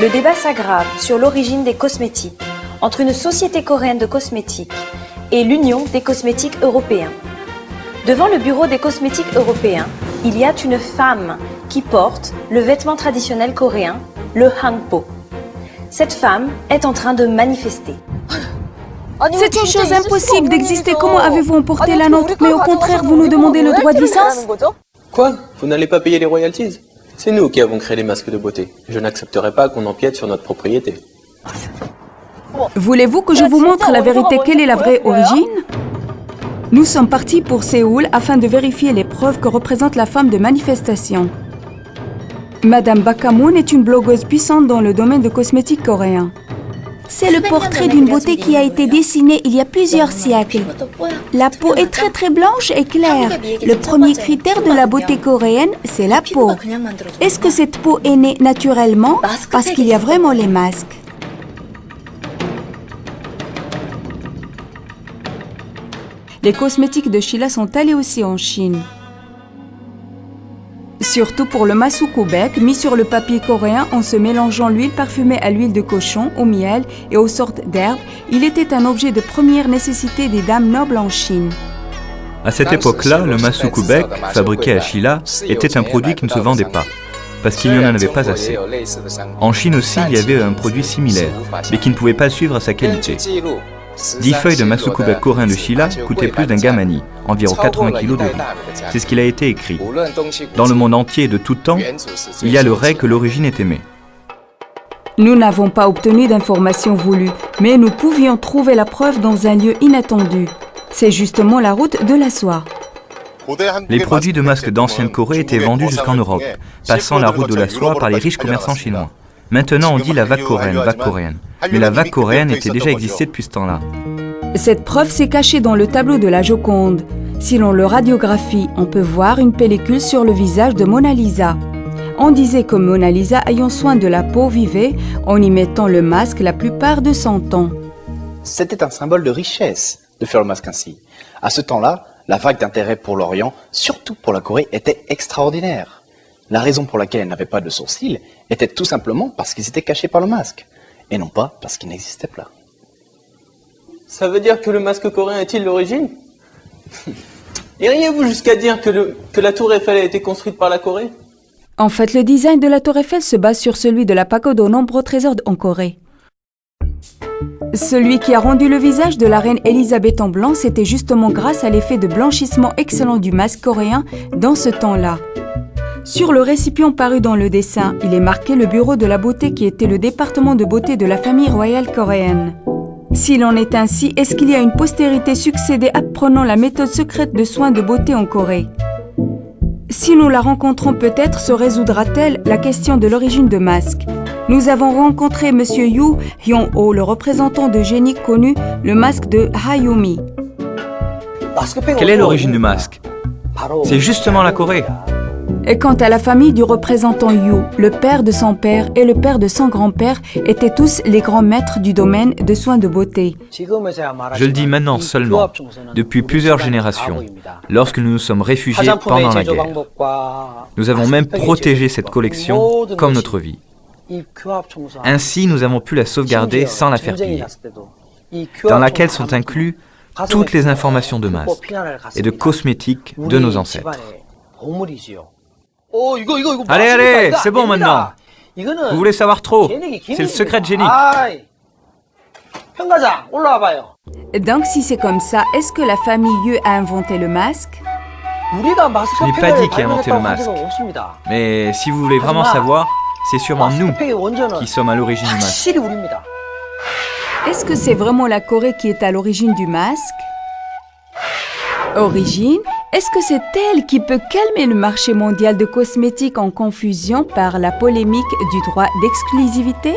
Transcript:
Le débat s'aggrave sur l'origine des cosmétiques entre une société coréenne de cosmétiques et l'Union des cosmétiques européens. Devant le bureau des cosmétiques européens, il y a une femme qui porte le vêtement traditionnel coréen, le hanbok. Cette femme est en train de manifester. C'est une chose impossible d'exister. Comment avez-vous emporté la nôtre? Mais au contraire, vous nous demandez le droit de licence? Quoi? Vous n'allez pas payer les royalties? C'est nous qui avons créé les masques de beauté. Je n'accepterai pas qu'on empiète sur notre propriété. Voulez-vous que je vous montre la vérité? Quelle est la vraie origine? Nous sommes partis pour Séoul afin de vérifier les preuves que représente la femme de manifestation. Madame Bakamoon est une blogueuse puissante dans le domaine de cosmétiques coréens. C'est le portrait d'une beauté qui a été dessinée il y a plusieurs siècles. La peau est très très blanche et claire. Le premier critère de la beauté coréenne, c'est la peau. Est-ce que cette peau est née naturellement? Parce qu'il y a vraiment les masques. Les cosmétiques de Sheila sont allés aussi en Chine. Surtout pour le masukubek, mis sur le papier coréen en se mélangeant l'huile parfumée à l'huile de cochon, au miel et aux sortes d'herbes, il était un objet de première nécessité des dames nobles en Chine. À cette époque-là, le masukubek, fabriqué à Sheila, était un produit qui ne se vendait pas, parce qu'il n'y en avait pas assez. En Chine aussi, il y avait un produit similaire, mais qui ne pouvait pas suivre à sa qualité. 10 feuilles de masukubek coréen de Sheila coûtaient plus d'un gamani, environ 80 kg de riz. C'est ce qu'il a été écrit. Dans le monde entier et de tout temps, il y a le rêve que l'origine est aimée. Nous n'avons pas obtenu d'informations voulues, mais nous pouvions trouver la preuve dans un lieu inattendu. C'est justement la route de la soie. Les produits de masques d'ancienne Corée étaient vendus jusqu'en Europe, passant la route de la soie par les riches commerçants chinois. Maintenant, on dit la vague coréenne. Mais la vague coréenne était déjà existée depuis ce temps-là. Cette preuve s'est cachée dans le tableau de la Joconde. Si l'on le radiographie, on peut voir une pellicule sur le visage de Mona Lisa. On disait que Mona Lisa ayant soin de la peau vivait en y mettant le masque la plupart de son temps. C'était un symbole de richesse de faire le masque ainsi. À ce temps-là, la vague d'intérêt pour l'Orient, surtout pour la Corée, était extraordinaire. La raison pour laquelle elle n'avait pas de sourcils était tout simplement parce qu'ils étaient cachés par le masque, et non pas parce qu'ils n'existaient pas. Ça veut dire que le masque coréen est-il l'origine? Iriez-vous jusqu'à dire que la tour Eiffel a été construite par la Corée? En fait, le design de la tour Eiffel se base sur celui de la pagode aux nombreux trésors en Corée. Celui qui a rendu le visage de la reine Elisabeth en blanc, c'était justement grâce à l'effet de blanchissement excellent du masque coréen dans ce temps-là. Sur le récipient paru dans le dessin, il est marqué le bureau de la beauté qui était le département de beauté de la famille royale coréenne. S'il en est ainsi, est-ce qu'il y a une postérité succédée apprenant la méthode secrète de soins de beauté en Corée? Si nous la rencontrons, peut-être se résoudra-t-elle la question de l'origine de masque. Nous avons rencontré M. Yoo Hyung-ho, le représentant de génie connu, le masque de Hayumi. Quelle est l'origine du masque? C'est justement la Corée. Et quant à la famille du représentant Yoo, le père de son père et le père de son grand-père étaient tous les grands maîtres du domaine de soins de beauté. Je le dis maintenant seulement, depuis plusieurs générations, lorsque nous nous sommes réfugiés pendant la guerre. Nous avons même protégé cette collection comme notre vie. Ainsi, nous avons pu la sauvegarder sans la faire piller, dans laquelle sont inclus toutes les informations de masques et de cosmétiques de nos ancêtres. Allez, c'est bon maintenant. Vous voulez savoir trop? C'est le secret de génie. Donc si c'est comme ça, est-ce que la famille Yoo a inventé le masque? Je n'ai pas dit qui a inventé le masque. Mais si vous voulez vraiment savoir, c'est sûrement nous qui sommes à l'origine du masque. Est-ce que c'est vraiment la Corée qui est à l'origine du masque? Origine? Est-ce que c'est elle qui peut calmer le marché mondial de cosmétiques en confusion par la polémique du droit d'exclusivité?